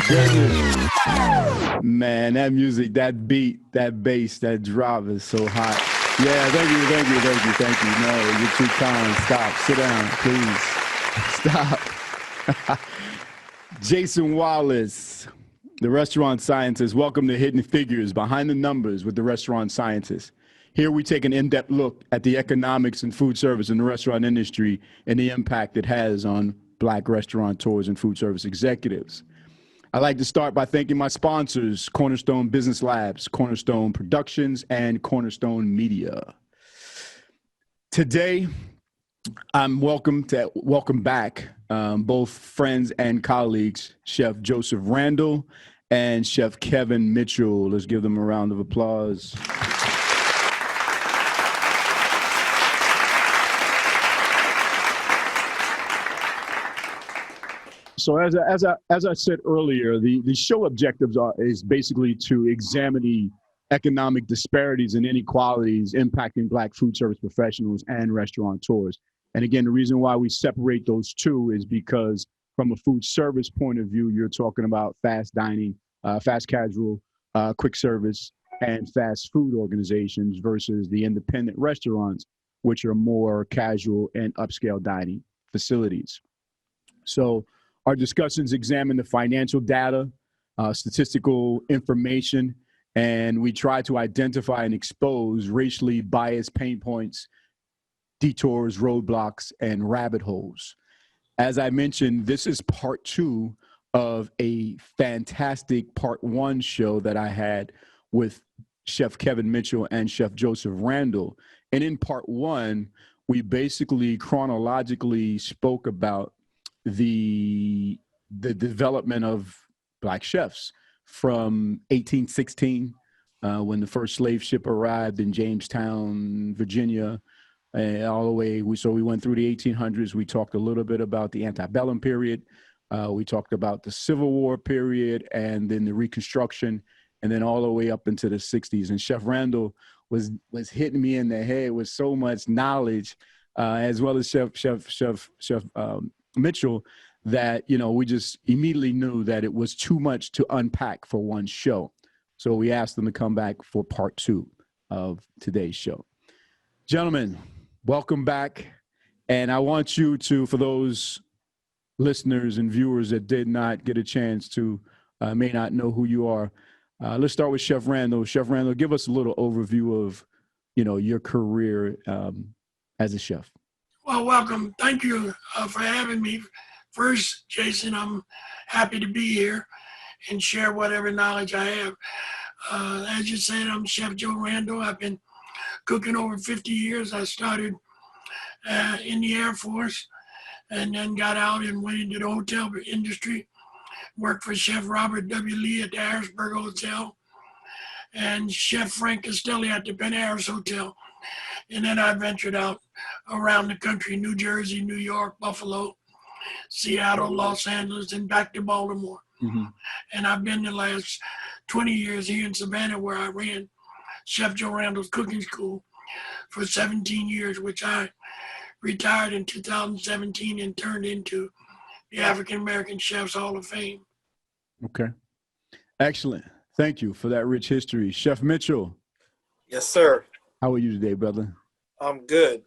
goodness. Man, that music, that beat, that bass, that drop is so hot. Yeah, thank you. No, you're too kind. Stop. Sit down, please. Stop. Jason Wallace, the restaurant scientist. Welcome to Hidden Figures, Behind the Numbers with the Restaurant Scientist. Here we take an in-depth look at the economics and food service in the restaurant industry and the impact it has on Black restaurateurs and food service executives. I'd like to start by thanking my sponsors, Cornerstone Business Labs, Cornerstone Productions, and Cornerstone Media. Today, I'm welcome back both friends and colleagues, Chef Joseph Randall and Chef Kevin Michell. Let's give them a round of applause. So as I said earlier, the show objectives is basically to examine the economic disparities and inequalities impacting Black food service professionals and restaurateurs. And again, the reason why we separate those two is because from a food service point of view, you're talking about fast dining, fast casual, quick service, and fast food organizations versus the independent restaurants, which are more casual and upscale dining facilities. So our discussions examine the financial data, statistical information, and we try to identify and expose racially biased pain points, detours, roadblocks, and rabbit holes. As I mentioned, this is part two of a fantastic part one show that I had with Chef Kevin Michell and Chef Joseph Randall. And in part one, we basically chronologically spoke about the development of Black chefs from 1816, when the first slave ship arrived in Jamestown, Virginia, all the way. We went through the 1800s. We talked a little bit about the antebellum period. We talked about the Civil War period, and then the Reconstruction, and then all the way up into the 60s. And Chef Randall was hitting me in the head with so much knowledge, as well as Chef Michell, that we just immediately knew that it was too much to unpack for one show. So we asked them to come back for part two of today's show. Gentlemen, welcome back. And I want you to, for those listeners and viewers that did not get a chance to, may not know who you are, let's start with Chef Randall. Chef Randall, give us a little overview of your career as a chef. Well, welcome. Thank you for having me. First, Jason, I'm happy to be here and share whatever knowledge I have. As you said, I'm Chef Joe Randall. I've been cooking over 50 years. I started in the Air Force and then got out and went into the hotel industry. Worked for Chef Robert W. Lee at the Harrisburg Hotel and Chef Frank Castelli at the Ben Harris Hotel. And then I ventured out around the country, New Jersey, New York, Buffalo, Seattle, Los Angeles, and back to Baltimore. Mm-hmm. And I've been the last 20 years here in Savannah, where I ran Chef Joe Randall's cooking school for 17 years, which I retired in 2017 and turned into the African American Chefs Hall of Fame. Okay. Excellent. Thank you for that rich history. Chef Michell. Yes, sir. How are you today, brother? I'm good.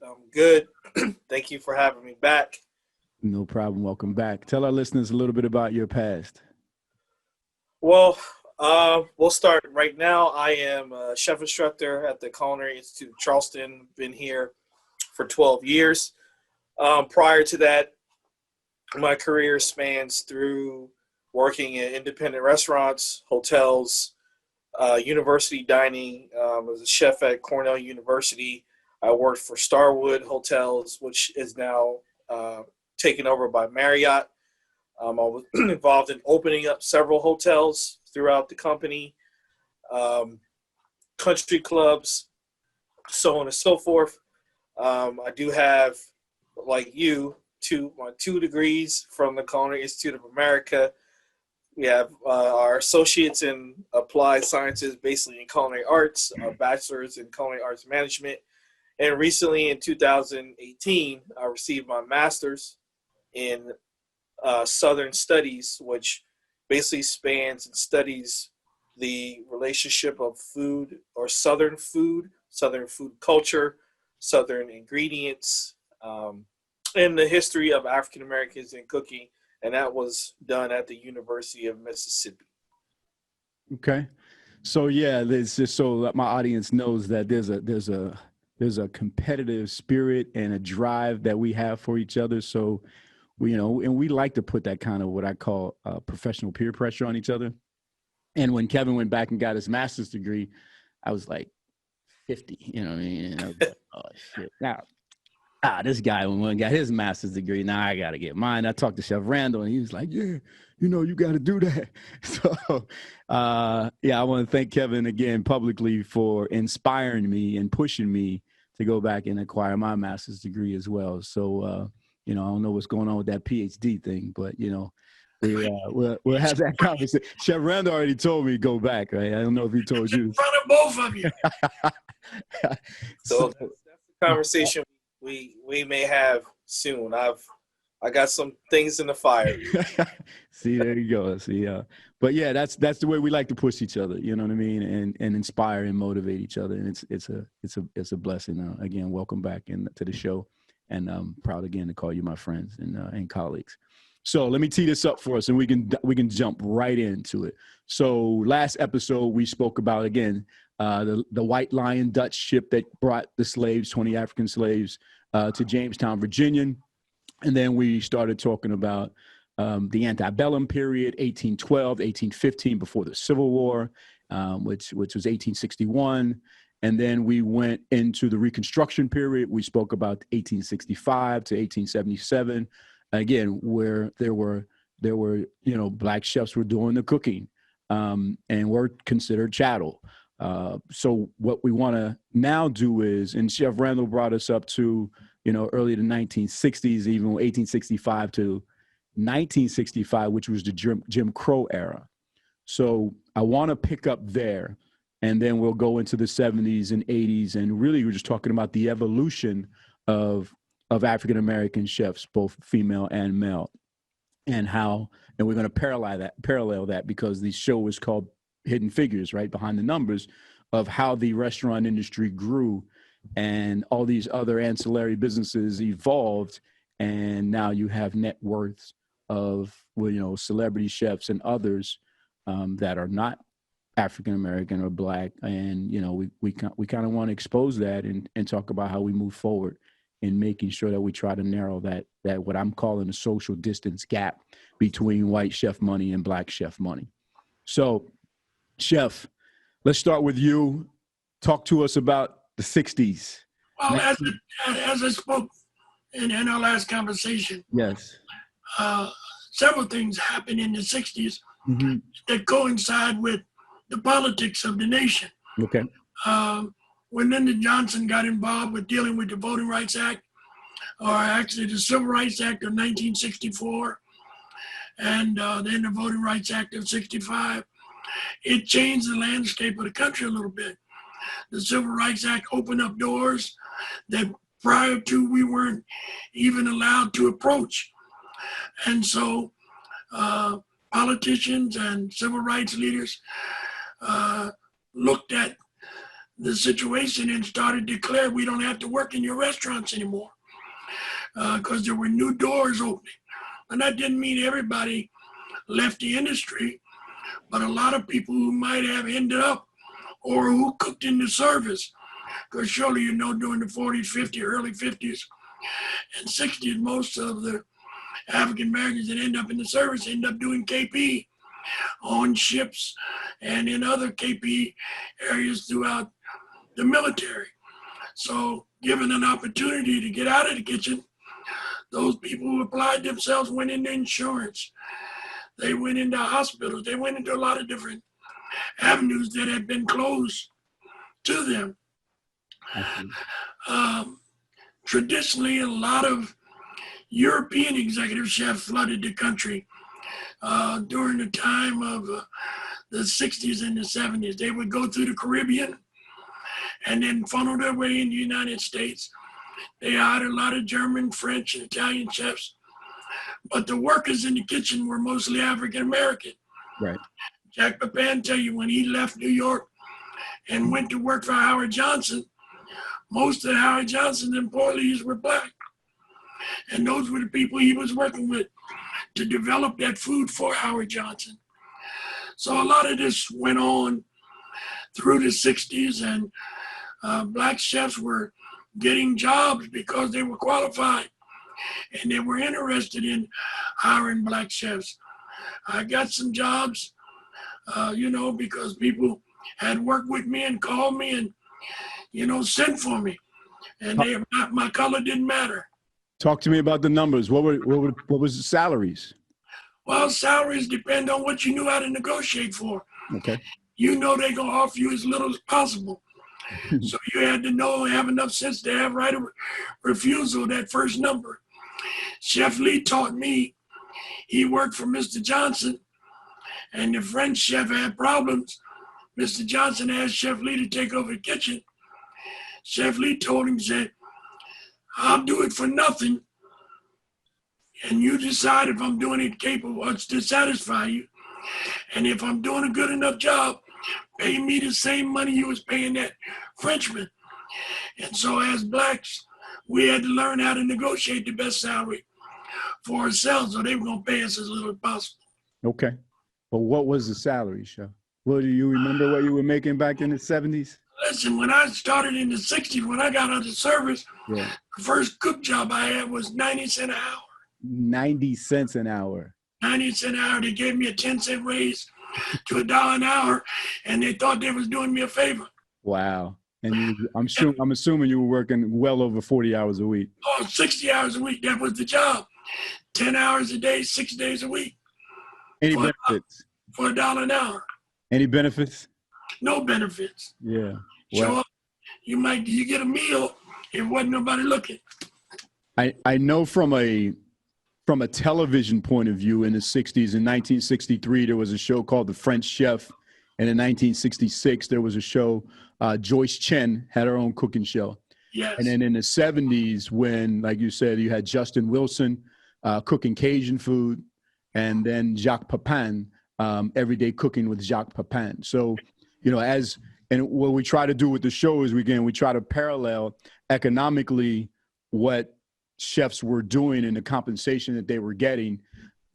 Thank you for having me back. No problem. Welcome back. Tell our listeners a little bit about your past. Well, we'll start right now. I am a chef instructor at the Culinary Institute of Charleston. Been here for 12 years. Prior to that, my career spans through working in independent restaurants, hotels, university dining. I was a chef at Cornell University. I worked for Starwood Hotels, which is now taken over by Marriott. I was involved in opening up several hotels throughout the company, country clubs, so on and so forth. I do have, like you, my 2 degrees from the Culinary Institute of America. We have our associates in applied sciences, basically in culinary arts, our bachelor's in culinary arts management. And recently in 2018, I received my master's in Southern Studies, which basically spans and studies the relationship of food or Southern food culture, Southern ingredients, and the history of African Americans in cooking. And that was done at the University of Mississippi. Okay. So yeah, there's just so that my audience knows that there's a competitive spirit and a drive that we have for each other. So we, and we like to put that kind of what I call professional peer pressure on each other. And when Kevin went back and got his master's degree, I was like 50, you know what I mean? And I was like, oh shit. Now, this guy when got his master's degree, now I got to get mine. I talked to Chef Randall and he was like, yeah, you got to do that. So, I want to thank Kevin again publicly for inspiring me and pushing me to go back and acquire my master's degree as well. So, I don't know what's going on with that PhD thing, but, we'll have that conversation. Chef Randall already told me to go back, right? I don't know if he told you. In front of both of you. So that's the conversation we may have soon. I got some things in the fire. See, there you go. See, but yeah, that's the way we like to push each other. You know what I mean, and inspire and motivate each other. And it's a blessing. Again, welcome back to the show, and I'm proud again to call you my friends and colleagues. So let me tee this up for us, and we can jump right into it. So last episode we spoke about again the White Lion Dutch ship that brought the slaves, 20 African slaves, to Jamestown, Virginia, and then we started talking about the antebellum period, 1812, 1815, before the Civil War, which was 1861. And then we went into the Reconstruction period. We spoke about 1865 to 1877. Again, where there were black chefs were doing the cooking and were considered chattel. So what we want to now do is, and Chef Randall brought us up to, early the 1960s, even 1865 to 1965, which was the Jim Crow era. So I want to pick up there, and then we'll go into the 70s and 80s, and really we're just talking about the evolution of African-American chefs, both female and male, and we're going to parallel that because the show is called Hidden Figures, right? Behind the numbers of how the restaurant industry grew and all these other ancillary businesses evolved. And now you have net worths of, celebrity chefs and others that are not African-American or Black. And, we kind of want to expose that and talk about how we move forward in making sure that we try to narrow that what I'm calling a social distance gap between white chef money and Black chef money. So, Chef, let's start with you. Talk to us about the 60s. Well, as I spoke in our last conversation, yes, several things happened in the 60s that coincide with the politics of the nation. Okay. When Lyndon Johnson got involved with dealing with the Voting Rights Act, or actually the Civil Rights Act of 1964, and then the Voting Rights Act of 65, it changed the landscape of the country a little bit. The Civil Rights Act opened up doors that prior to we weren't even allowed to approach. And so politicians and civil rights leaders looked at the situation and started to declare we don't have to work in your restaurants anymore because there were new doors opening. And that didn't mean everybody left the industry, but a lot of people who might have ended up or who cooked in the service, because surely during the 40s, 50s, early 50s, and 60s, most of the African Americans that end up in the service end up doing KP on ships and in other KP areas throughout the military. So given an opportunity to get out of the kitchen, those people who applied themselves went into insurance. They went into hospitals. They went into a lot of different avenues that had been closed to them. Traditionally, a lot of European executive chefs flooded the country during the time of the 60s and the 70s. They would go through the Caribbean and then funnel their way in the United States. They hired a lot of German, French, and Italian chefs, but the workers in the kitchen were mostly African American. Right. Jack Papan tell you when he left New York and went to work for Howard Johnson, most of Howard Johnson's employees were black. And those were the people he was working with to develop that food for Howard Johnson. So a lot of this went on through the 60s, and black chefs were getting jobs because they were qualified and they were interested in hiring black chefs. I got some jobs, because people had worked with me and called me and, sent for me. And my color didn't matter. Talk to me about the numbers. What was the salaries? Well, salaries depend on what you knew how to negotiate for. Okay. They're going to offer you as little as possible. So you had to know and have enough sense to have right of refusal, that first number. Chef Lee taught me. He worked for Mr. Johnson, and the French chef had problems. Mr. Johnson asked Chef Lee to take over the kitchen. Chef Lee told him, said, I'll do it for nothing, and you decide if I'm doing it capable to satisfy you. And if I'm doing a good enough job, pay me the same money you was paying that Frenchman. And so as blacks, we had to learn how to negotiate the best salary for ourselves, so they were going to pay us as little as possible. Okay. But what was the salary, Chef? Well, do you remember what you were making back in the 70s? Listen, when I started in the 60s, when I got out of service, the first cook job I had was 90 cents an hour. 90 cents an hour. 90 cents an hour. They gave me a 10-cent raise to $1 an hour, and they thought they was doing me a favor. Wow. And I'm assuming you were working well over 40 hours a week. Oh, 60 hours a week. That was the job. 10 hours a day, 6 days a week. Any benefits? For $1 an hour. Any benefits? No benefits. Yeah. Show up, you get a meal. It wasn't nobody looking. I know from a television point of view in the 60s, in 1963, there was a show called The French Chef. And in 1966, there was a show, Joyce Chen had her own cooking show. Yes. And then in the 70s, when, like you said, you had Justin Wilson cooking Cajun food, and then Jacques Pepin, Everyday Cooking with Jacques Pepin. So, and what we try to do with the show is, we try to parallel economically what chefs were doing and the compensation that they were getting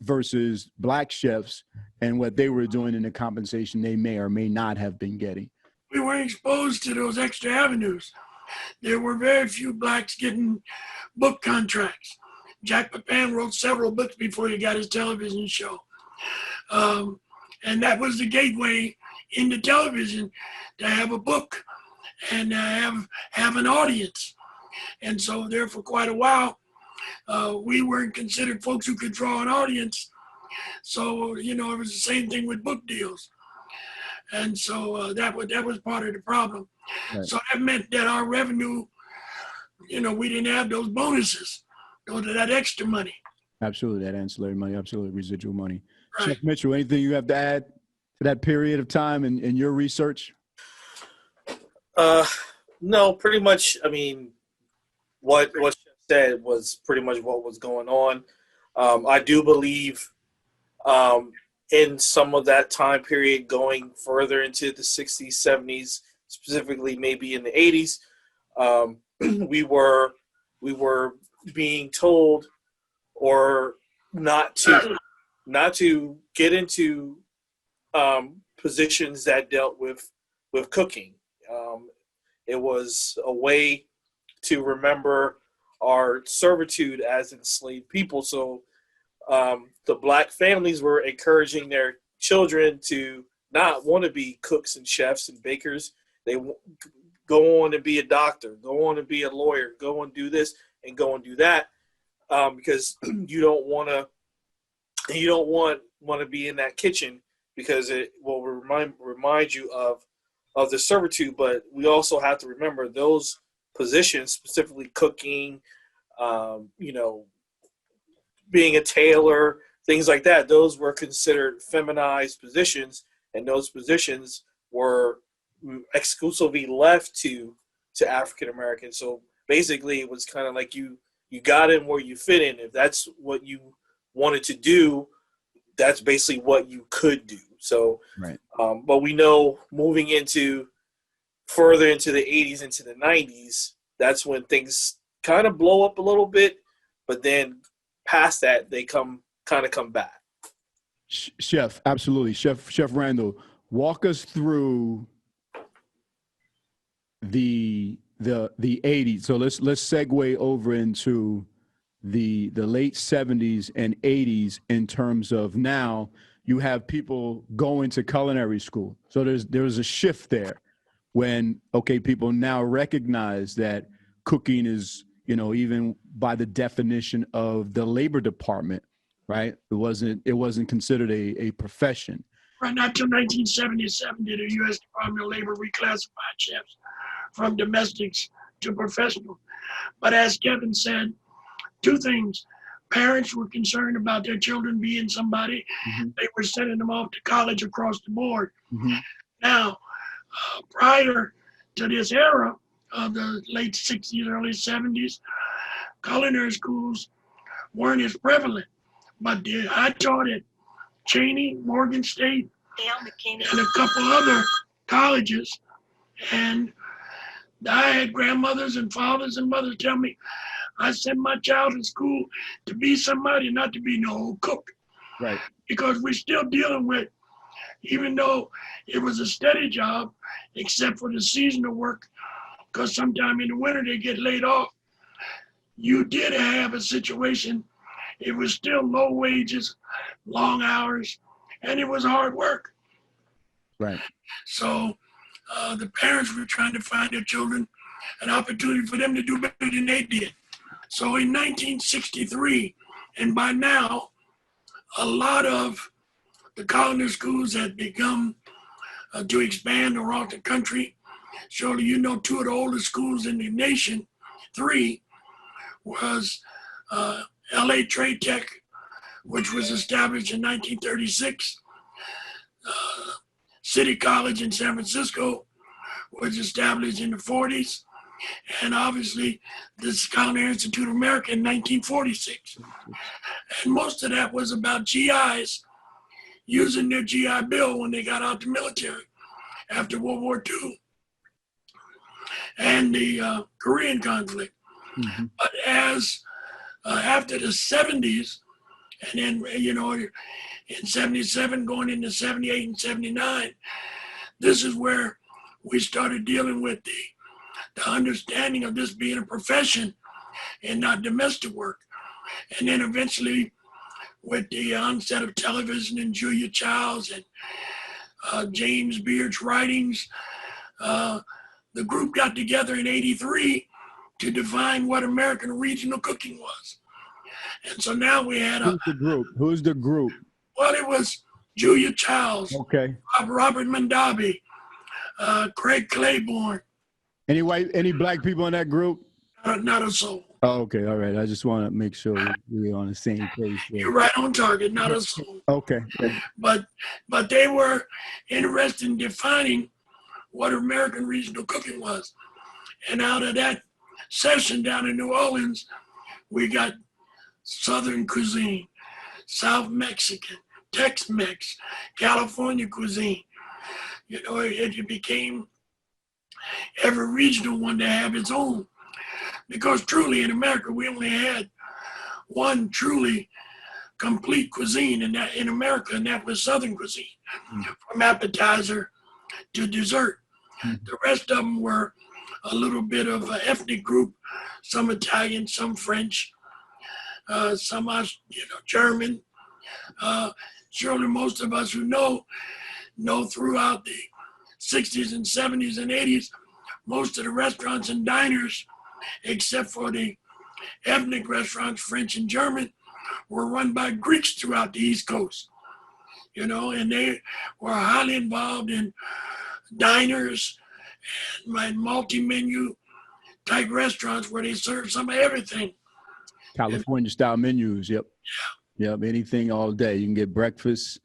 versus black chefs and what they were doing and the compensation they may or may not have been getting. We weren't exposed to those extra avenues. There were very few blacks getting book contracts. Jack Pepin wrote several books before he got his television show. And that was the gateway into television, to have a book and have an audience. And so there for quite a while, we weren't considered folks who could draw an audience. So, it was the same thing with book deals. And so that was part of the problem. Right. So that meant that our revenue, we didn't have those bonuses, that extra money. Absolutely, that ancillary money, absolutely, residual money. Right. Chef Michell, anything you have to add to that period of time in your research? No, pretty much. I mean, what Chef said was pretty much what was going on. I do believe in some of that time period, going further into the 60s, 70s, specifically maybe in the 80s, we were being told or not to get into positions that dealt with cooking. It was a way to remember our servitude as enslaved people. So the black families were encouraging their children to not want to be cooks and chefs and bakers. They go on and be a doctor, go on and be a lawyer, go and do this and go and do that, because you don't want to be in that kitchen, because it will remind you of the servitude. But we also have to remember those positions, specifically cooking, being a tailor, things like that, those were considered feminized positions, and those positions were exclusively left to African Americans. So basically it was kind of like you got in where you fit in. If that's what you wanted to do, that's basically what you could do. So, Right. but we know moving further into the 80s, into the 90s, that's when things kind of blow up a little bit. But then past that, they come back. Chef, absolutely. Chef Randall, walk us through the 80s. So let's segue over into the late 70s and 80s in terms of now you have people going to culinary school. So there's a shift there when, okay, people now recognize that cooking is, even by the definition of the labor department, right? It wasn't considered a profession. Right, not till 1977 did the U.S. Department of Labor reclassify chefs from domestics to professional. But as Kevin said, two things. Parents were concerned about their children being somebody. Mm-hmm. They were sending them off to college across the board. Mm-hmm. Now, prior to this era of the late 60s, early 70s, culinary schools weren't as prevalent. But I taught at Cheney, Morgan State, and a couple other colleges. And I had grandmothers and fathers and mothers tell me, I sent my child to school to be somebody, not to be no cook. Right. Because we're still dealing with, even though it was a steady job, except for the seasonal work, because sometime in the winter they get laid off, you did have a situation. It was still low wages, long hours, and it was hard work. Right. So the parents were trying to find their children an opportunity for them to do better than they did. So in 1963, and by now, a lot of the culinary schools had begun to expand around the country. Surely you know two of the oldest schools in the nation. Three was LA Trade Tech, which was established in 1936. City College in San Francisco was established in the 40s. And obviously, this Culinary Institute of America in 1946. And most of that was about GIs using their GI Bill when they got out the military after World War II and the Korean conflict. Mm-hmm. But as after the 70s, and then, in 77, going into 78 and 79, this is where we started dealing with the understanding of this being a profession and not domestic work. And then eventually with the onset of television and Julia Child's and James Beard's writings, the group got together in 83 to define what American regional cooking was. And so now we had Who's the group? Well, it was Julia Child's, okay, Robert Mondavi, Craig Claiborne. Any black people in that group? Not a soul. Oh, okay, all right. I just want to make sure we're on the same page there. You're right on target, not a soul. Okay. But they were interested in defining what American regional cooking was. And out of that session down in New Orleans, we got Southern cuisine, South Mexican, Tex-Mex, California cuisine. It became every regional one to have its own. Because truly in America, we only had one truly complete cuisine in America, and that was Southern cuisine, from appetizer to dessert. The rest of them were a little bit of an ethnic group, some Italian, some French, some German. Surely most of us who know throughout the 60s and 70s and 80s, most of the restaurants and diners, except for the ethnic restaurants, French and German, were run by Greeks throughout the East Coast. And they were highly involved in diners and multi-menu type restaurants where they serve some of everything. California style menus, yep. Yeah. Yep, anything all day. You can get breakfast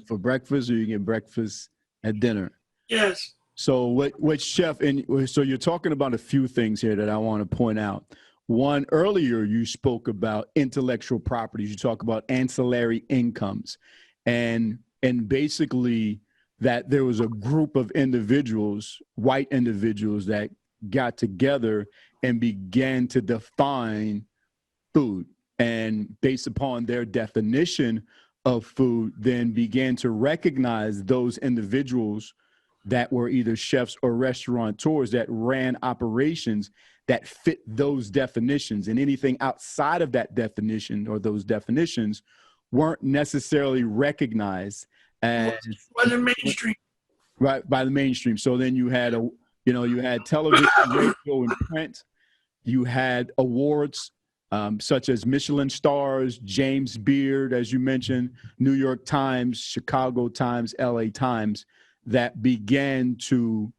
for breakfast, or you can get breakfast at dinner. Yes. So what chef, and so you're talking about a few things here that I want to point out. One, earlier you spoke about intellectual properties. You talk about ancillary incomes. And and basically that there was a group of individuals, white individuals, that got together and began to define food, and based upon their definition of food, then began to recognize those individuals that were either chefs or restaurateurs that ran operations that fit those definitions, and anything outside of that definition or those definitions weren't necessarily recognized as wasn't mainstream. right by the mainstream. So then you had you had television, radio, and print. You had awards such as Michelin stars, James Beard, as you mentioned, New York Times, Chicago Times, LA Times, that began to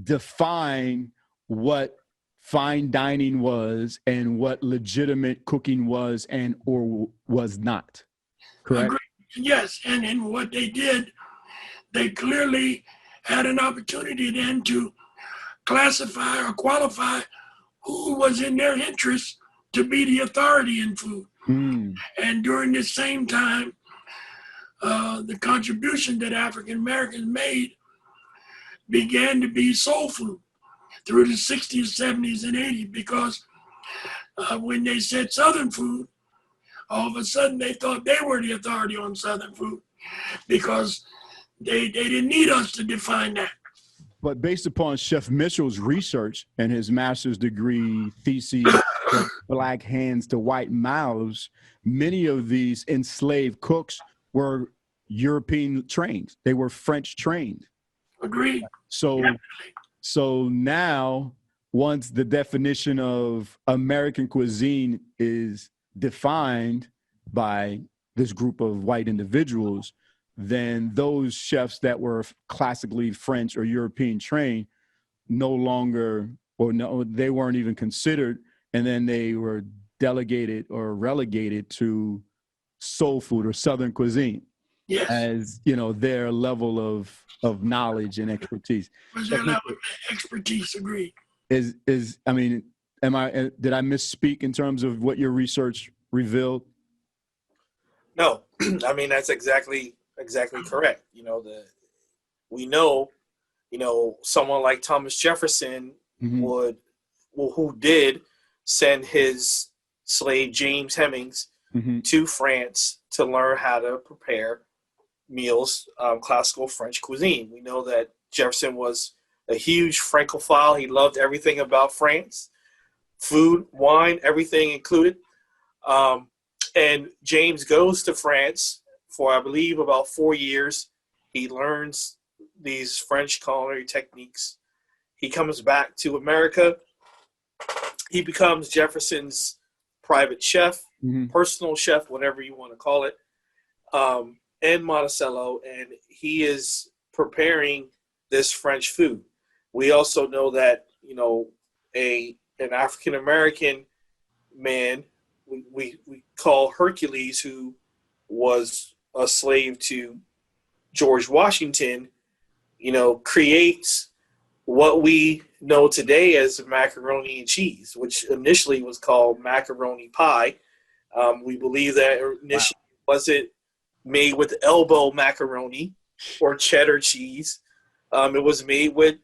define what fine dining was and what legitimate cooking was and or was not. Correct? Agreed. Yes, and in what they did, they clearly had an opportunity then to classify or qualify who was in their interest to be the authority in food. And during this same time, the contribution that African Americans made began to be soul food through the 60s, 70s, and 80s, because when they said Southern food, all of a sudden they thought they were the authority on Southern food, because they didn't need us to define that. But based upon Chef Michell's research and his master's degree thesis, Black Hands to White Mouths, many of these enslaved cooks were European trained. They were French trained. Agreed. So now, once the definition of American cuisine is defined by this group of white individuals, then those chefs that were classically French or European trained no longer, or no, they weren't even considered, and then they were delegated or relegated to soul food or Southern cuisine. Yes. As their level of knowledge and expertise. Was their level of expertise, agreed. Did I misspeak in terms of what your research revealed? No, I mean, that's exactly correct. We know, someone like Thomas Jefferson who did send his slave James Hemings to France to learn how to prepare meals, classical French cuisine. We know that Jefferson was a huge Francophile. He loved everything about France, food, wine, everything included. And James goes to France for, I believe, about 4 years. He learns these French culinary techniques. He comes back to America. He becomes Jefferson's private chef, personal chef, whatever you want to call it, in Monticello, and he is preparing this French food. We also know that, an African-American man, we call Hercules, who was a slave to George Washington, creates what we know today as macaroni and cheese, which initially was called macaroni pie. We believe that initially wasn't made with elbow macaroni or cheddar cheese. It was made with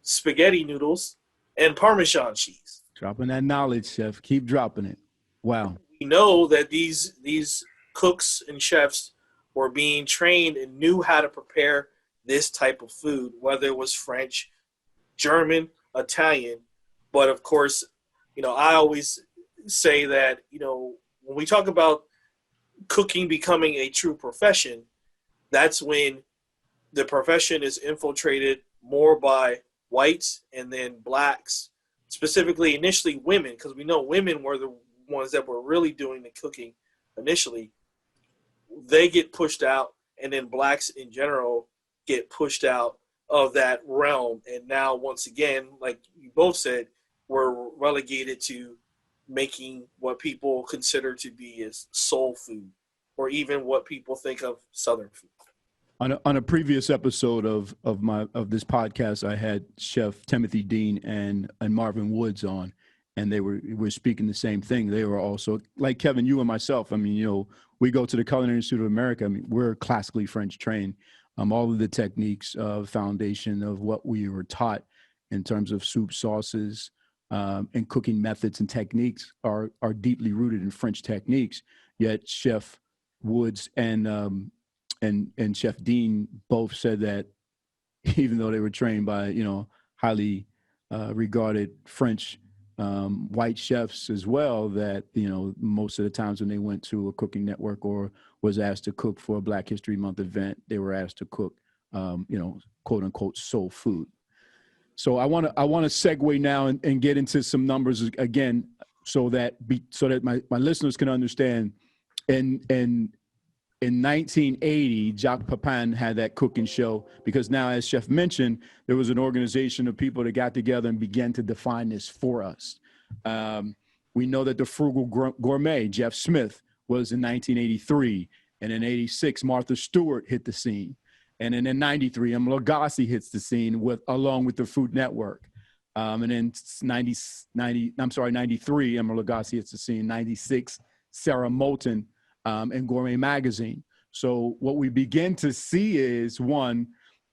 spaghetti noodles and Parmesan cheese. Dropping that knowledge, chef. Keep dropping it. Wow. We know that these cooks and chefs were being trained and knew how to prepare this type of food, whether it was French, German, Italian. But of course, I always say that, when we talk about cooking becoming a true profession, that's when the profession is infiltrated more by whites and then blacks, specifically initially women, because we know women were the ones that were really doing the cooking initially. They get pushed out, and then blacks in general get pushed out of that realm. And now, once again, like you both said, we're relegated to making what people consider to be as soul food, or even what people think of Southern food. On a previous episode of this podcast, I had Chef Timothy Dean and Marvin Woods on, and they were speaking the same thing. They were also, like Kevin, you and myself. I mean, we go to the Culinary Institute of America. I mean, we're classically French trained. All of the techniques, foundation of what we were taught in terms of soup, sauces, and cooking methods and techniques are deeply rooted in French techniques. Yet Chef Woods and Chef Dean both said that even though they were trained by highly regarded French white chefs as well, that most of the times when they went to a cooking network or was asked to cook for a Black History Month event, they were asked to cook quote unquote soul food. So I want to segue now and get into some numbers again, so that my listeners can understand. In 1980, Jacques Pepin had that cooking show, because now, as Chef mentioned, there was an organization of people that got together and began to define this for us. We know that the Frugal Gourmet, Jeff Smith, was in 1983. And in 86, Martha Stewart hit the scene. And then in 93, Emma Lagasse hits the scene along with the Food Network. And in 93, Emma Lagasse hits the scene. 96, Sarah Moulton and Gourmet Magazine. So what we begin to see is, one,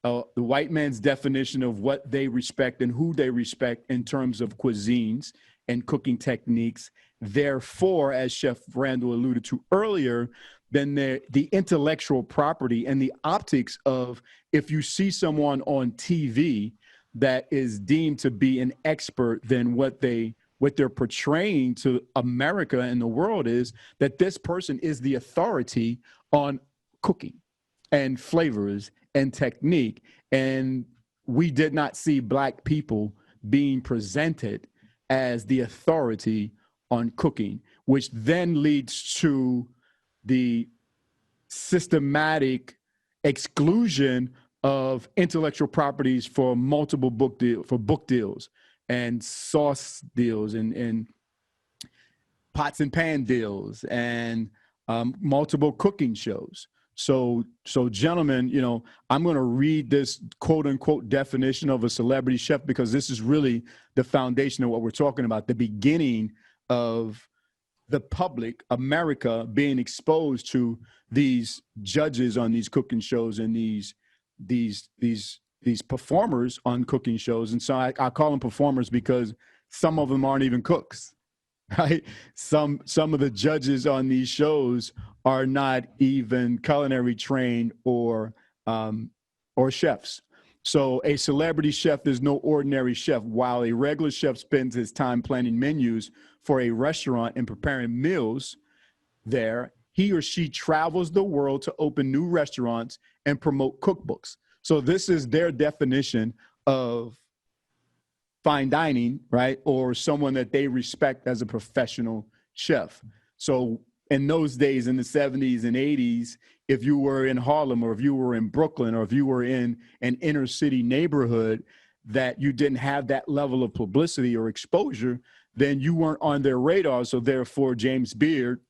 the white man's definition of what they respect and who they respect in terms of cuisines and cooking techniques. Therefore, as Chef Randall alluded to earlier, then the intellectual property and the optics of, if you see someone on TV that is deemed to be an expert, then what they're portraying to America and the world is that this person is the authority on cooking and flavors and technique. And we did not see Black people being presented as the authority on cooking, which then leads to the systematic exclusion of intellectual properties for multiple book deals and sauce deals and pots and pan deals and multiple cooking shows. So gentlemen, I'm going to read this quote unquote definition of a celebrity chef, because this is really the foundation of what we're talking about, the beginning of the public, America, being exposed to these judges on these cooking shows and these performers on cooking shows. And so I call them performers because some of them aren't even cooks, right? Some of the judges on these shows are not even culinary trained or chefs. So a celebrity chef is no ordinary chef. While a regular chef spends his time planning menus for a restaurant and preparing meals there, he or she travels the world to open new restaurants and promote cookbooks. So this is their definition of fine dining, right? Or someone that they respect as a professional chef. So in those days, in the 70s and 80s, if you were in Harlem or if you were in Brooklyn or if you were in an inner city neighborhood that you didn't have that level of publicity or exposure, then you weren't on their radar. So therefore, James Beard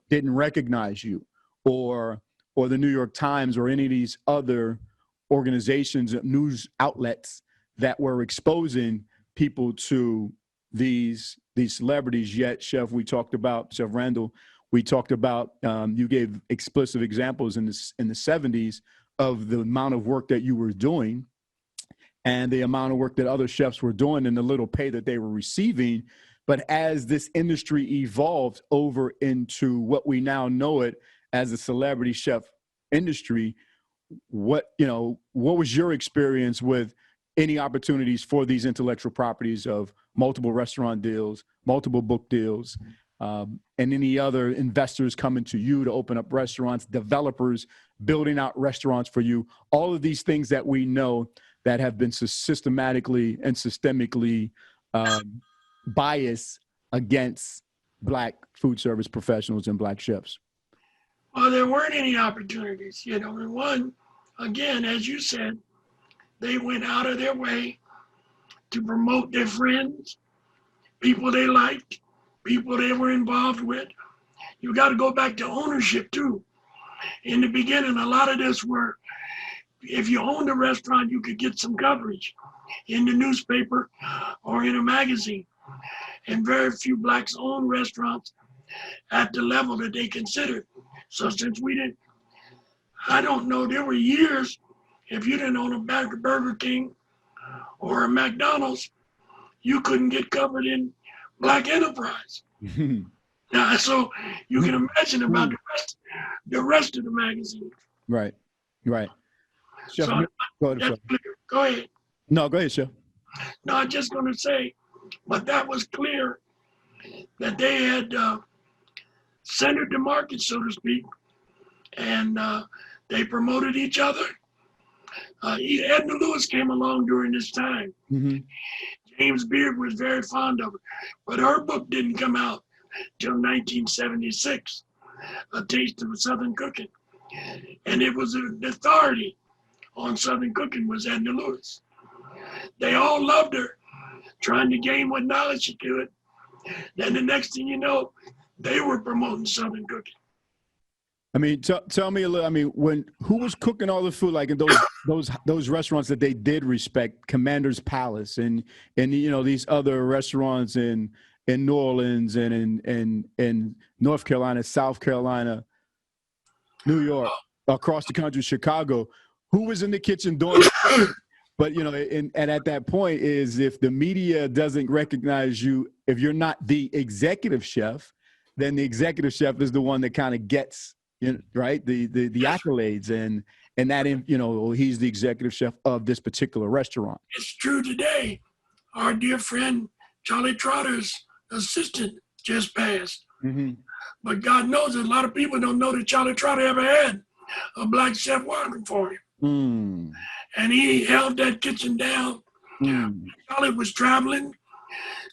didn't recognize you, or the New York Times or any of these other organizations, news outlets that were exposing people to these celebrities. Yet, Chef Randall, we talked about, you gave explicit examples in the 70s of the amount of work that you were doing and the amount of work that other chefs were doing and the little pay that they were receiving. But as this industry evolved over into what we now know it as a celebrity chef industry, what was your experience with any opportunities for these intellectual properties of multiple restaurant deals, multiple book deals, and any other investors coming to you to open up restaurants, developers building out restaurants for you, all of these things that we know that have been systematically and systemically biased against Black food service professionals and Black chefs? Well, there weren't any opportunities, and one, again, as you said, they went out of their way to promote their friends, people they liked, people they were involved with. You got to go back to ownership too. In the beginning, a lot of this were, if you owned a restaurant, you could get some coverage in the newspaper or in a magazine. and very few blacks own restaurants at the level that they considered. So since we didn't, I don't know, there were years, if you didn't own a Burger King or a McDonald's, you couldn't get covered in Black Enterprise. Now, so you can imagine about the rest of the magazine. Right. Chef, So go ahead, that's clear. Go ahead. No, go ahead, Chef. No, I'm just going to say, but that was clear that they had centered the market, so to speak, and they promoted each other. Edna Lewis came along during this time. Mm-hmm. James Beard was very fond of her, but her book didn't come out till 1976, A Taste of Southern Cooking. And it was an authority on Southern cooking was Edna Lewis. They all loved her, trying to gain what knowledge she could. Then the next thing you know, they were promoting Southern cooking. I mean, tell me a little. I mean, who was cooking all the food, like in those restaurants that they did respect, Commander's Palace, and you know these other restaurants in New Orleans and in North Carolina, South Carolina, New York, across the country, Chicago. Who was in the kitchen doing it? But you know, and at that point is if the media doesn't recognize you, if you're not the executive chef, then the executive chef is the one that kind of gets. Right, the accolades and that, you know, he's the executive chef of this particular restaurant. It's true today. Our dear friend Charlie Trotter's assistant just passed. Mm-hmm. But God knows a lot of people don't know that Charlie Trotter ever had a black chef working for him. Mm. And he held that kitchen down. Mm. Charlie was traveling,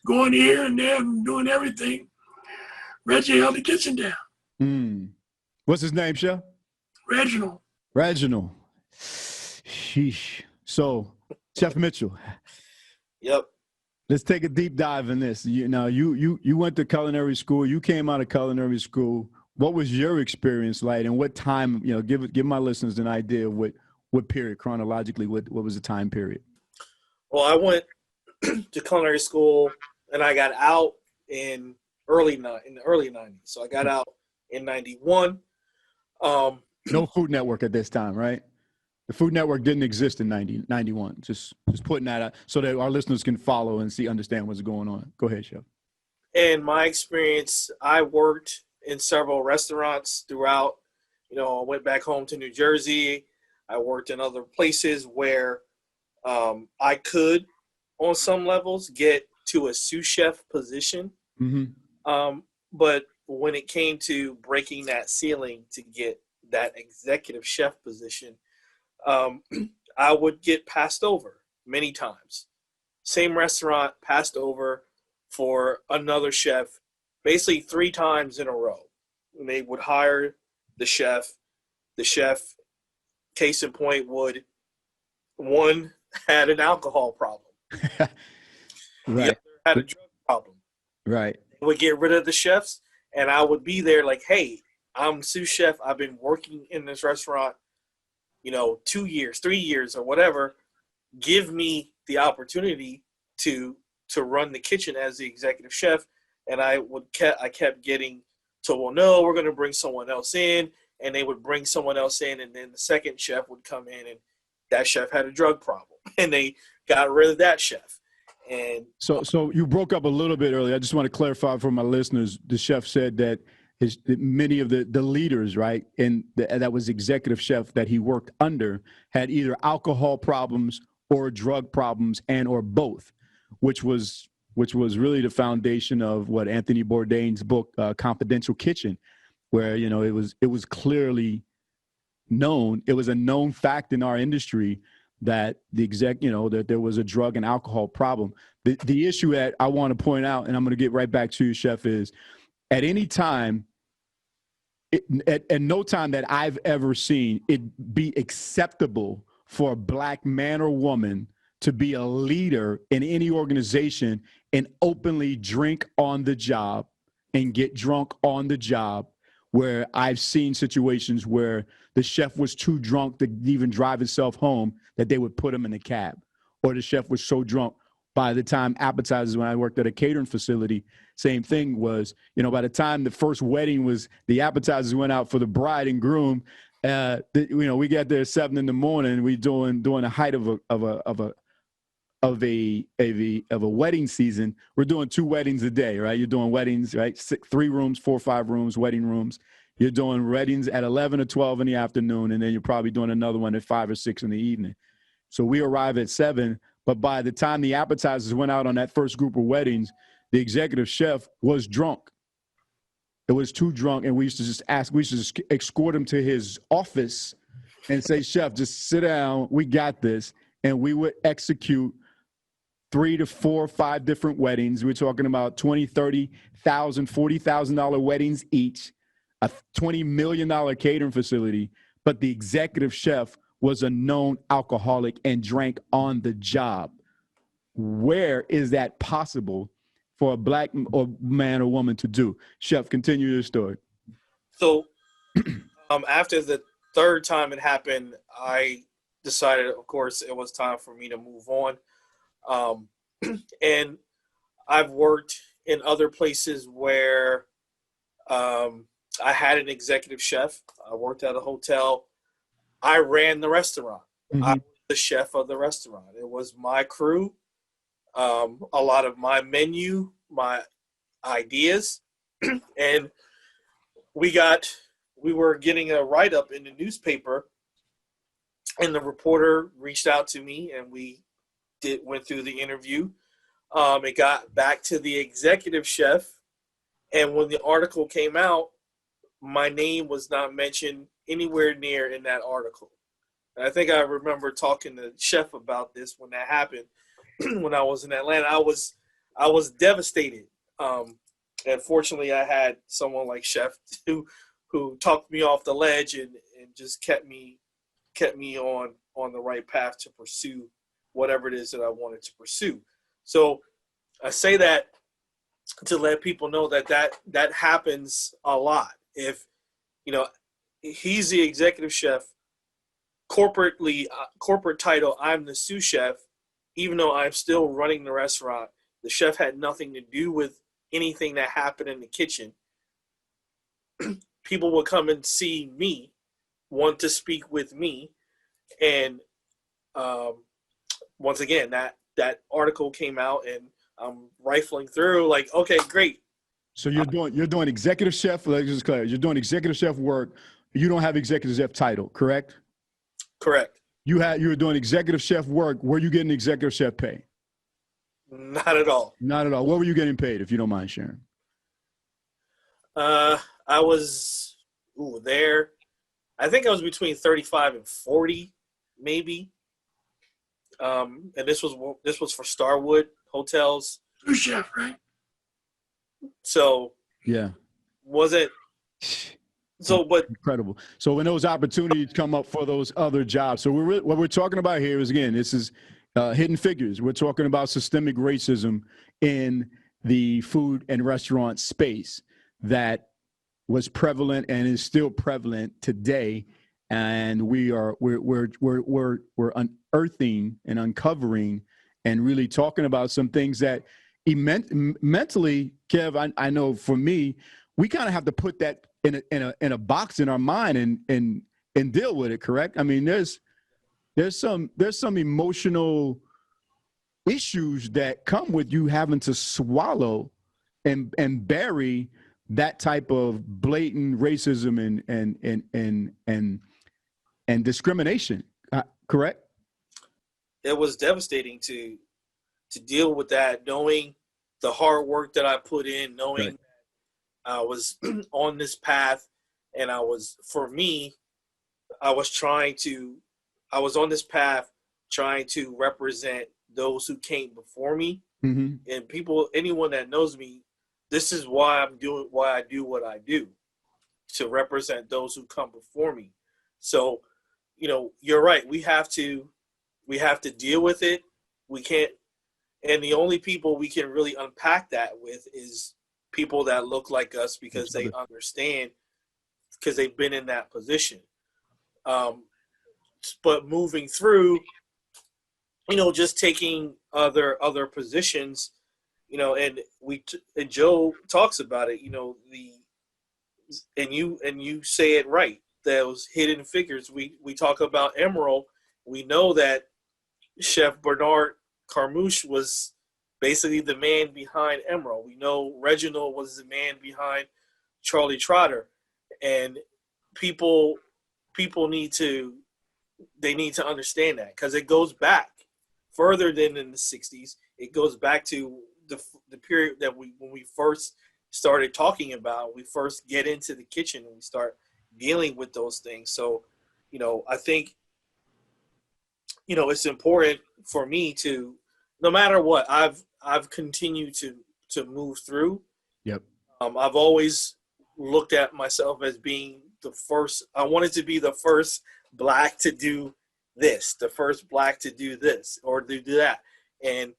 going here and there and doing everything. Reggie held the kitchen down. Mm. What's his name, Chef? Reginald. Sheesh. So, Chef Michell. Yep. Let's take a deep dive in this. You went to culinary school. You came out of culinary school. What was your experience like, and what time? You know, give my listeners an idea of what period chronologically. What was the time period? Well, I went to culinary school, and I got out in the early '90s. So I got out in '91. No Food Network at this time, right? The Food Network didn't exist in 91. Just putting that out so that our listeners can follow and understand what's going on. Go ahead, Chef. And my experience, I worked in several restaurants throughout. You know, I went back home to New Jersey. I worked in other places where I could, on some levels, get to a sous chef position. Mm-hmm. But when it came to breaking that ceiling to get that executive chef position, I would get passed over many times. Same restaurant, passed over for another chef, basically 3 times in a row. And they would hire the chef. The chef, case in point, one had an alcohol problem. Right. The other had a drug problem. Right. They would get rid of the chefs, and I would be there like, hey, I'm sous chef. I've been working in this restaurant, 2 years, 3 years, or whatever. Give me the opportunity to run the kitchen as the executive chef. And I kept getting told, well, no, we're going to bring someone else in. And they would bring someone else in, and then the second chef would come in, and that chef had a drug problem, and they got rid of that chef. And so you broke up a little bit earlier. I just want to clarify for my listeners. The chef said that many of the leaders, right, and that was executive chef that he worked under had either alcohol problems or drug problems and or both, which was really the foundation of what Anthony Bourdain's book, Confidential Kitchen, where it was clearly known. It was a known fact in our industry that that there was a drug and alcohol problem. The issue that I want to point out, and I'm going to get right back to you, Chef, is at any time, at no time that I've ever seen it be acceptable for a black man or woman to be a leader in any organization and openly drink on the job and get drunk on the job, where I've seen situations where the chef was too drunk to even drive himself home that they would put him in a cab, or the chef was so drunk, By the time appetizers, when I worked at a catering facility, same thing was, by the time the first wedding was, the appetizers went out for the bride and groom. We got there at 7 a.m. We doing the height of a wedding season. We're doing 2 weddings a day, right? You're doing weddings, right? 3 rooms, 4 or 5 rooms, wedding rooms. You're doing weddings at 11 or 12 in the afternoon, and then you're probably doing another one at 5 or 6 in the evening. So we arrive at 7, but by the time the appetizers went out on that first group of weddings, the executive chef was drunk. It was too drunk, and we used to just escort him to his office and say, "Chef, just sit down. We got this." And we would execute 3 to 4 or 5 different weddings. We're talking about $20,000, $30,000, $40,000 weddings each, a $20 million catering facility. But the executive chef was a known alcoholic and drank on the job. Where is that possible for a black or man or woman to do? Chef, continue your story. So after the 3rd time it happened, I decided, of course, it was time for me to move on. And I've worked in other places where I had an executive chef. I worked at a hotel. I ran the restaurant. Mm-hmm. I was the chef of the restaurant. It was my crew, a lot of my menu, my ideas. And we were getting a write-up in the newspaper, and the reporter reached out to me, and we went through the interview. It got back to the executive chef, and when the article came out, my name was not mentioned anywhere near in that article. And I think I remember talking to Chef about this when that happened. When I was in Atlanta, I was devastated. And fortunately, I had someone like Chef who talked me off the ledge and just kept me on the right path to pursue whatever it is that I wanted to pursue. So I say that to let people know that happens a lot. If, he's the executive chef, corporate title, I'm the sous chef, even though I'm still running the restaurant, the chef had nothing to do with anything that happened in the kitchen. People will come and see me, want to speak with me. And once again, that article came out, and I'm rifling through like, okay, great. So you're doing executive chef. Let's just clarify. You're doing executive chef work. You don't have executive chef title, correct? Correct. You were doing executive chef work. Were you getting executive chef pay? Not at all. Not at all. What were you getting paid, if you don't mind sharing? I was there. I think I was between 35 and 40, maybe. And this was for Starwood Hotels. Sous chef, right? So yeah, was it? So, but incredible. So when those opportunities come up for those other jobs, so what we're talking about here is, again, this is hidden figures. We're talking about systemic racism in the food and restaurant space that was prevalent and is still prevalent today. And we're unearthing and uncovering and really talking about some things that mentally, Kev, I know for me, we kind of have to put that in a box in our mind and deal with it. Correct? I mean, there's some emotional issues that come with you having to swallow and bury that type of blatant racism and discrimination. Correct? It was devastating to deal with that, knowing the hard work that I put in, knowing right. I was on this path, and I was on this path trying to represent those who came before me. Mm-hmm. And anyone that knows me, this is why I do what I do, to represent those who come before me. So, you're right. We have to deal with it. We can't, and the only people we can really unpack that with is people that look like us, because they understand, because they've been in that position. But moving through, just taking other positions, you know, and and Joe talks about it, you know, and you say it right. Those hidden figures. We talk about Emerald. We know that Chef Bernard Carmouche was basically the man behind Emerald. We know Reginald was the man behind Charlie Trotter, and people need to understand that, because it goes back further than in the 60s. It goes back to the period that when we first started talking about, we first get into the kitchen and we start dealing with those things. So, you know, I think, you know, it's important for me to, no matter what, I've continued to move through. Yep. I've always looked at myself as being the first. I wanted to be the first Black to do this, the first Black to do this or to do that. And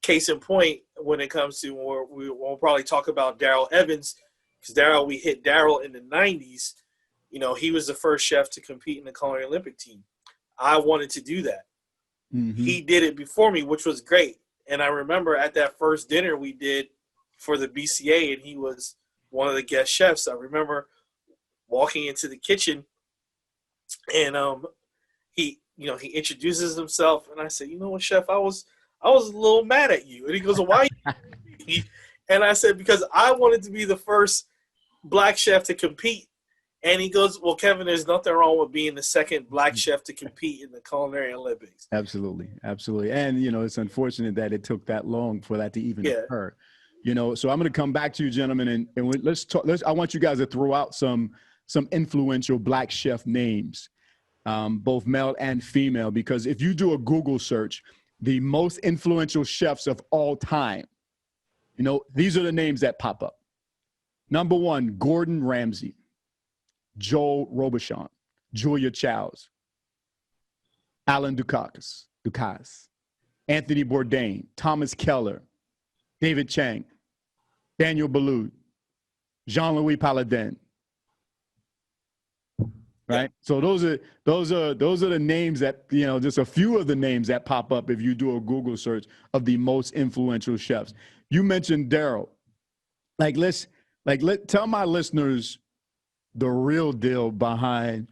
case in point, when it comes to, we'll probably talk about Daryl Evans, because we hit Daryl in the 90s. You know, he was the first chef to compete in the Culinary Olympic team. I wanted to do that. Mm-hmm. He did it before me, which was great. And I remember at that first dinner we did for the BCA, and he was one of the guest chefs. I remember walking into the kitchen, and he introduces himself, and I said, "You know what, chef, I was a little mad at you." And he goes, "Why?" And I said, "Because I wanted to be the first Black chef to compete." And he goes, "Well, Kevin, there's nothing wrong with being the second Black chef to compete in the Culinary Olympics." Absolutely. Absolutely. And, you know, it's unfortunate that it took that long for that to even occur. You know, so I'm going to come back to you, gentlemen, and let's talk. I want you guys to throw out some influential Black chef names, both male and female, because if you do a Google search, the most influential chefs of all time, you know, these are the names that pop up. Number 1, Gordon Ramsay, Joel Robuchon, Julia Childs, Alan Ducasse, Anthony Bourdain, Thomas Keller, David Chang, Daniel Boulud, Jean-Louis Paladin. Right. So those are the names that, you know, just a few of the names that pop up if you do a Google search of the most influential chefs. You mentioned Daryl. Tell my listeners the real deal behind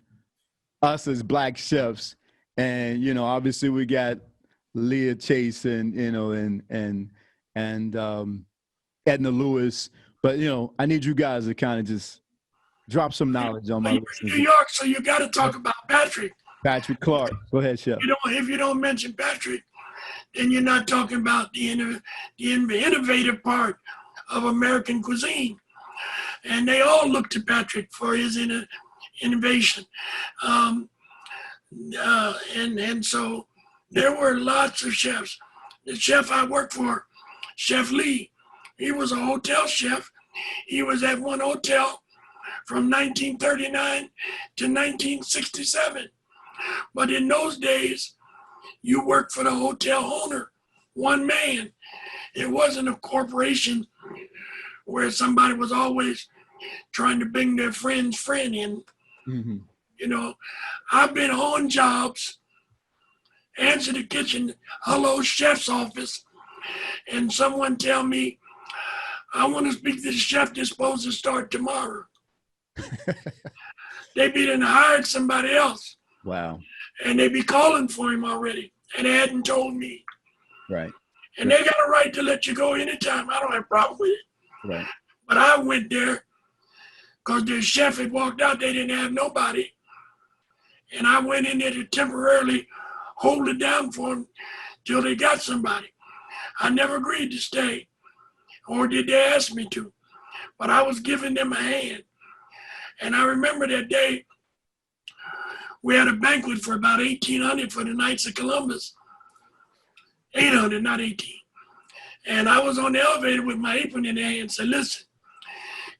us as Black chefs. And, you know, obviously we got Leah Chase and, you know, and Edna Lewis, but, you know, I need you guys to kind of just drop some knowledge on my listeners. New York, so you got to talk about Patrick. Patrick Clark. Go ahead, chef. If you don't mention Patrick, then you're not talking about the innovative part of American cuisine. And they all look to Patrick for his innovation. And so there were lots of chefs. The chef I worked for, Chef Lee, he was a hotel chef. He was at one hotel from 1939 to 1967. But in those days, you worked for the hotel owner, one man. It wasn't a corporation where somebody was always trying to bring their friend's friend in. Mm-hmm. You know, I've been on jobs, answer the kitchen, hello, chef's office, and someone tell me, I want to speak to the chef that's supposed to start tomorrow. They be done hired somebody else. Wow. And they be calling for him already, and they hadn't told me. Right. And they got a right to let you go anytime. I don't have a problem with it. Right. But I went there because their chef had walked out. They didn't have nobody. And I went in there to temporarily hold it down for them till they got somebody. I never agreed to stay, or did they ask me to. But I was giving them a hand. And I remember that day, we had a banquet for about 1,800 for the Knights of Columbus. 800, not 18. And I was on the elevator with my apron in the hand and said, listen,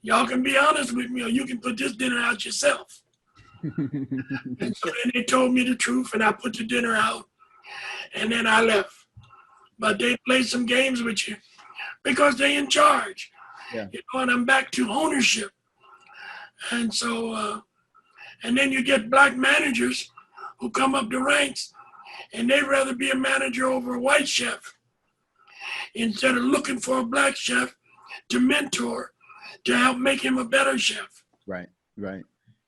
y'all can be honest with me or you can put this dinner out yourself. And so then they told me the truth and I put the dinner out and then I left. But they played some games with you because they in charge. Yeah. You know, and I'm back to ownership. And so, and then you get Black managers who come up the ranks and they'd rather be a manager over a white chef. instead of looking for a black chef to mentor, to help make him a better chef. Right.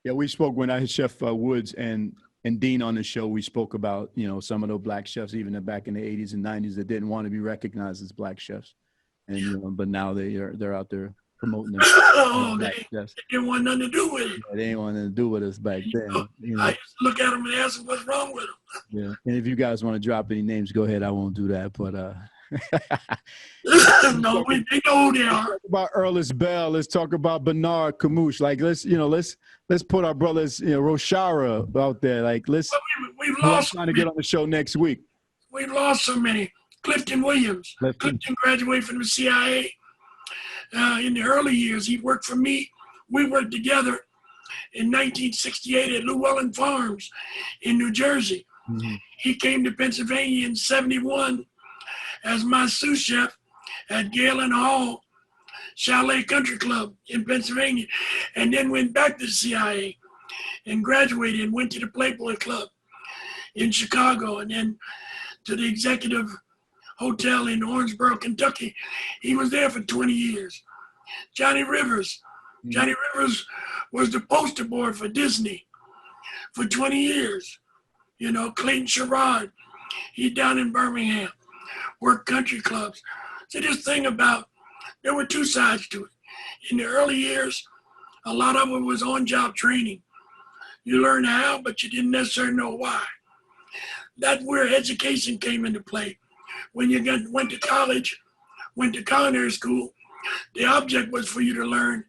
Yeah, we spoke when I had Chef Woods and Dean on the show. We spoke about, some of those black chefs, even back in the 80s and 90s, that didn't want to be recognized as black chefs. And, but now they're out there promoting them. They didn't want nothing to do with it. Yeah, they didn't want nothing to do with us back then. I used to look at them and ask them what's wrong with them. Yeah. And if you guys want to drop any names, go ahead. I won't do that, but no, they know who they are. Let's talk about Erlis Bell. Let's talk about Bernard Camouche. Like, let's put our brothers, Roshara out there. Like, we've lost trying to get on the show next week. We've lost so many. Clifton Williams. Clifton graduated from the CIA in the early years. He worked for me. We worked together in 1968 at Llewellyn Farms in New Jersey. Mm-hmm. He came to Pennsylvania in 71 as my sous chef at Galen Hall Chalet Country Club in Pennsylvania, and then went back to the CIA and graduated and went to the Playboy Club in Chicago, and then to the Executive Hotel in Orangeburg, Kentucky. He was there for 20 years. Johnny Rivers. Johnny Rivers was the poster boy for Disney for 20 years. Clayton Sherrod, he down in Birmingham, worked country clubs. So this thing about, there were two sides to it. In the early years, a lot of it was on-job training. You learned how, but you didn't necessarily know why. That's where education came into play. When you went to college, went to culinary school, the object was for you to learn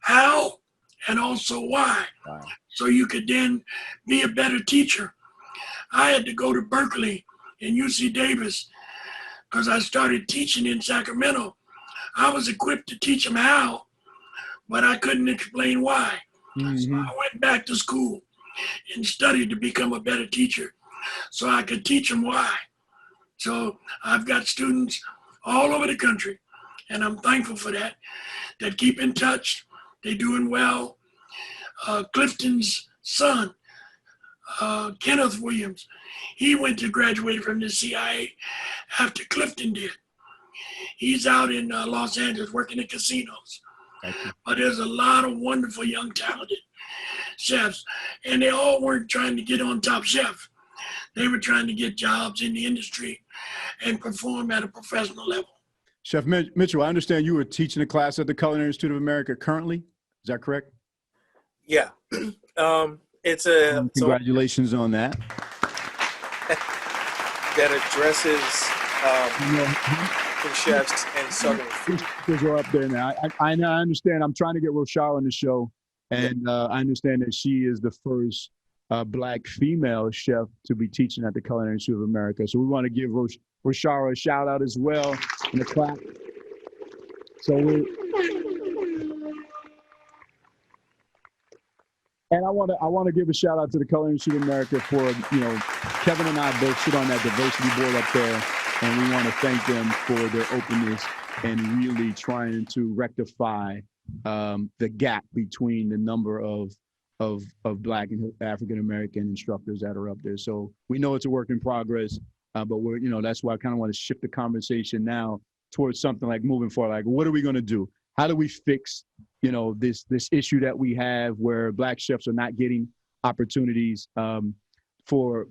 how and also why. Wow. So you could then be a better teacher. I had to go to Berkeley and UC Davis because I started teaching in Sacramento. I was equipped to teach them how, but I couldn't explain why. Mm-hmm. So I went back to school and studied to become a better teacher so I could teach them why. So I've got students all over the country, and I'm thankful for that keep in touch. They're doing well. Clifton's son, Kenneth Williams, he went to graduate from the CIA after Clifton did. He's out in Los Angeles working in casinos. But there's a lot of wonderful young talented chefs, and they all weren't trying to get on Top Chef. They were trying to get jobs in the industry and perform at a professional level. Chef Michell, I understand you were teaching a class at the Culinary Institute of America currently. Is that correct? Yeah. It's a congratulations on that. That addresses chefs and Southern food. Because we're up there now. I understand. I'm trying to get Roshara on the show, and I understand that she is the first Black female chef to be teaching at the Culinary Institute of America. So we want to give Roshara a shout out as well in the clap. So and I want to give a shout out to the Culinary Institute of America for, Kevin and I both sit on that diversity board up there, and we want to thank them for their openness and really trying to rectify the gap between the number of Black and African American instructors that are up there. So we know it's a work in progress, but we're, that's why I kind of want to shift the conversation now towards something like moving forward. Like, what are we going to do? How do we fix, this issue that we have where Black chefs are not getting opportunities for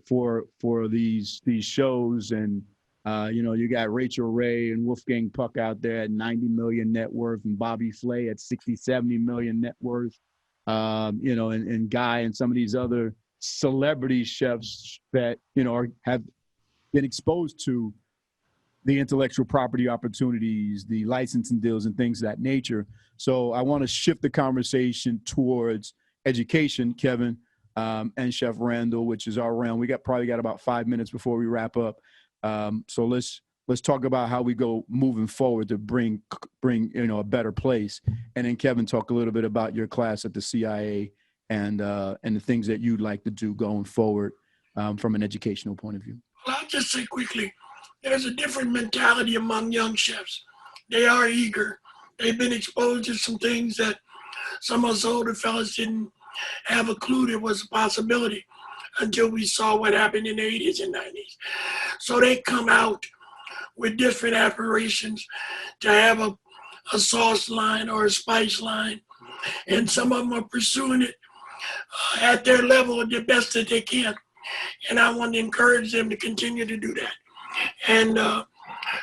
these shows? And you got Rachel Ray and Wolfgang Puck out there at 90 million net worth, and Bobby Flay at 60, 70 million net worth. And Guy and some of these other celebrity chefs that have been exposed to the intellectual property opportunities, the licensing deals, and things of that nature. So I want to shift the conversation towards education, Kevin, and Chef Randall, which is our round. We probably got about 5 minutes before we wrap up. So let's talk about how we go moving forward to bring a better place. And then Kevin, talk a little bit about your class at the CIA and the things that you'd like to do going forward from an educational point of view. Well, I'll just say quickly, there's a different mentality among young chefs. They are eager. They've been exposed to some things that some of us older fellas didn't have a clue there was a possibility until we saw what happened in the 80s and 90s. So they come out with different aspirations to have a sauce line or a spice line. And some of them are pursuing it at their level the best that they can. And I want to encourage them to continue to do that. And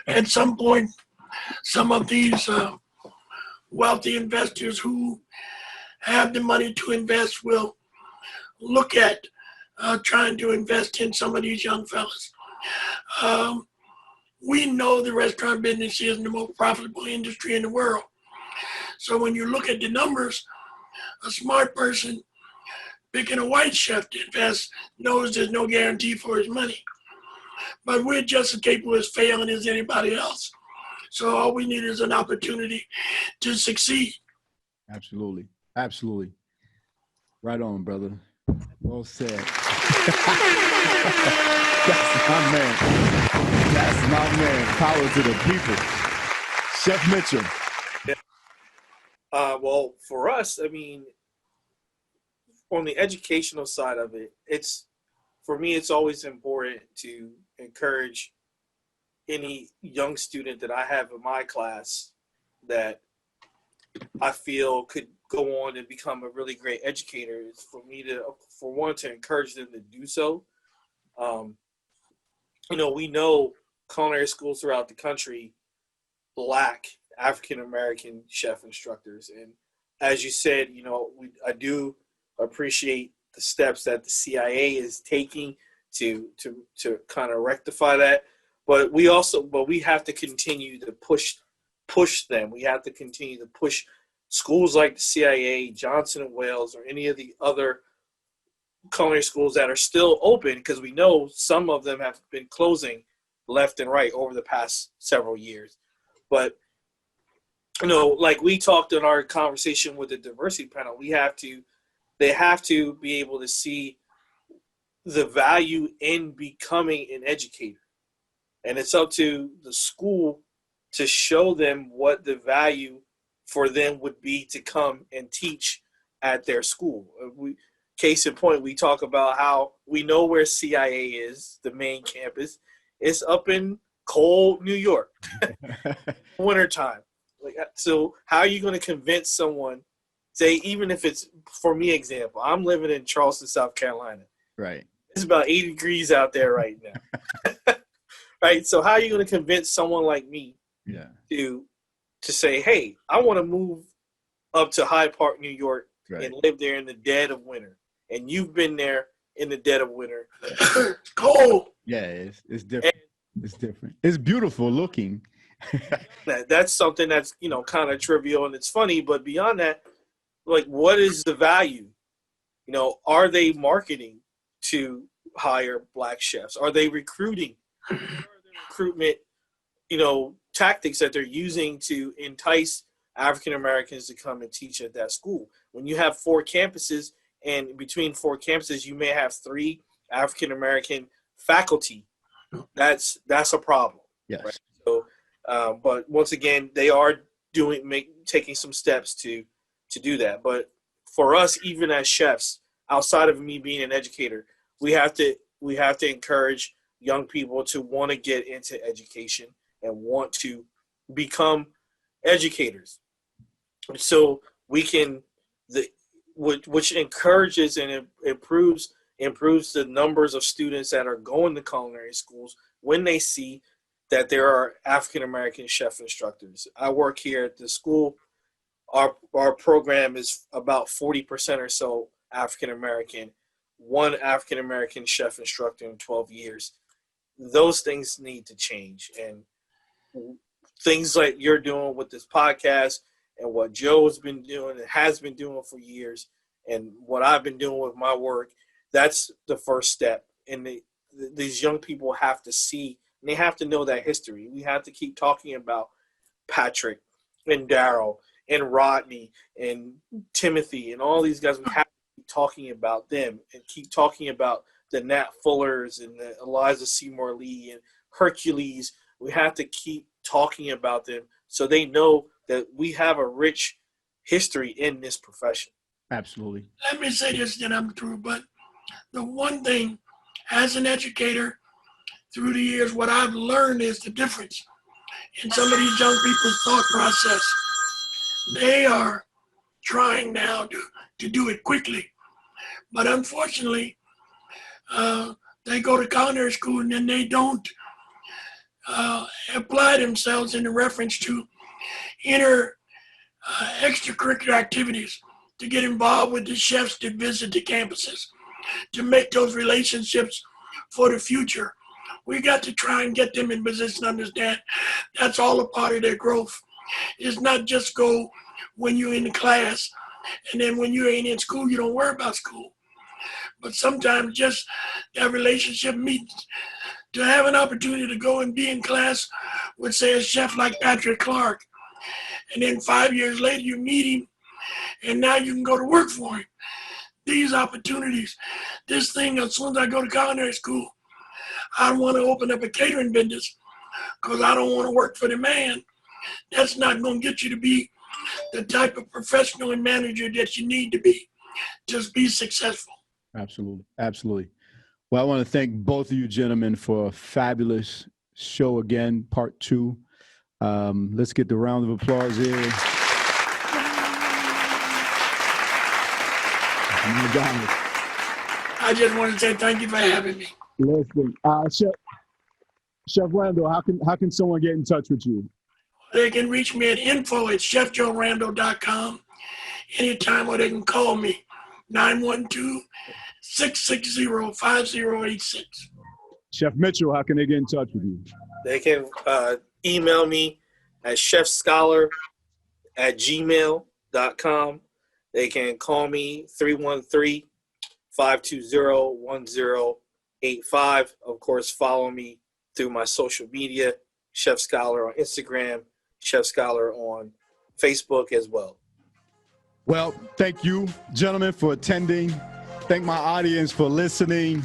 at some point, some of these wealthy investors who have the money to invest will look at trying to invest in some of these young fellas. We know the restaurant business is the most profitable industry in the world. So when you look at the numbers, a smart person picking a white chef to invest knows there's no guarantee for his money. But we're just as capable of failing as anybody else. So all we need is an opportunity to succeed. Absolutely. Absolutely. Right on, brother. Well said. That's my man. That's my man. Power to the people. Chef Michell. Well, for us, I mean, on the educational side of it, for me, it's always important to encourage any young student that I have in my class that I feel could go on and become a really great educator. Is for me to encourage them to do so. We know culinary schools throughout the country lack African-American chef instructors. And as you said, I do appreciate the steps that the CIA is taking to kind of rectify that. But we have to continue to push them. We have to continue to push schools like the CIA, Johnson & Wales, or any of the other culinary schools that are still open, because we know some of them have been closing left and right over the past several years. But like we talked in our conversation with the diversity panel, they have to be able to see the value in becoming an educator. And it's up to the school to show them what the value for them would be to come and teach at their school. Case in point, we talk about how we know where CIA is, the main campus. It's up in cold New York, wintertime. So how are you going to convince someone, say, even if it's, for me example, I'm living in Charleston, South Carolina. Right. It's about 80 degrees out there right now. Right. So how are you going to convince someone like me to say, hey, I want to move up to Hyde Park, New York, and live there in the dead of winter? And you've been there in the dead of winter. It's cold. Yeah, it's different. It's different. It's beautiful looking. That's something that's, kind of trivial and it's funny. But beyond that, like, what is the value? Are they marketing to hire Black chefs? Are they recruiting? What are the recruitment, tactics that they're using to entice African Americans to come and teach at that school? When you have 4 campuses, and between 4 campuses, you may have 3 African American faculty. That's a problem. Yes. Right? So, but once again, they are taking some steps to do that. But for us, even as chefs, outside of me being an educator, we have to encourage young people to want to get into education and want to become educators. So we can which encourages and improves the numbers of students that are going to culinary schools when they see that there are African-American chef instructors. I work here at the school. Our program is about 40% or so African-American, 1 African-American chef instructor in 12 years. Those things need to change. And things like you're doing with this podcast, and what Joe's been doing and has been doing for years, and what I've been doing with my work, that's the first step. And these young people have to see, and they have to know that history. We have to keep talking about Patrick and Daryl and Rodney and Timothy and all these guys. We have to keep talking about them and keep talking about the Nat Fullers and the Eliza Seymour Lee and Hercules. We have to keep talking about them so they know that we have a rich history in this profession. Absolutely. Let me say this, then I'm through. But the one thing, as an educator, through the years, what I've learned is the difference in some of these young people's thought process. They are trying now to do it quickly. But unfortunately, they go to culinary school and then they don't apply themselves in reference to extracurricular activities, to get involved with the chefs that visit the campuses, to make those relationships for the future. We got to try and get them in position to understand that's all a part of their growth. It's not just go when you're in the class, and then when you ain't in school, you don't worry about school. But sometimes just that relationship means to have an opportunity to go and be in class with, say, a chef like Patrick Clark, and then 5 years later you meet him, and now you can go to work for him. These opportunities, this thing, as soon as I go to culinary school, I want to open up a catering business because I don't want to work for the man. That's not going to get you to be the type of professional and manager that you need to be. Just be successful. Absolutely. Absolutely. Well, I want to thank both of you gentlemen for a fabulous show again, part 2. Let's get the round of applause here. I just want to say thank you for having me. Listen, Chef Randall, how can someone get in touch with you? They can reach me at info@chefjoerandall.com anytime, or they can call me 912-660-5086. Chef Michell, how can they get in touch with you? They can email me at chefscholar@gmail.com. They can call me 313-520-1085. Of course, follow me through my social media, Chef Scholar on Instagram, Chef Scholar on Facebook as well. Well, thank you, gentlemen, for attending. Thank my audience for listening.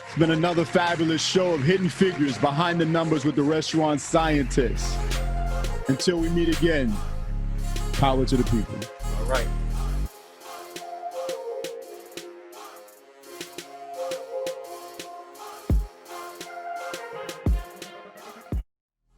It's been another fabulous show of Hidden Figures Behind the Numbers with the Restaurant Scientists. Until we meet again, power to the people. All right.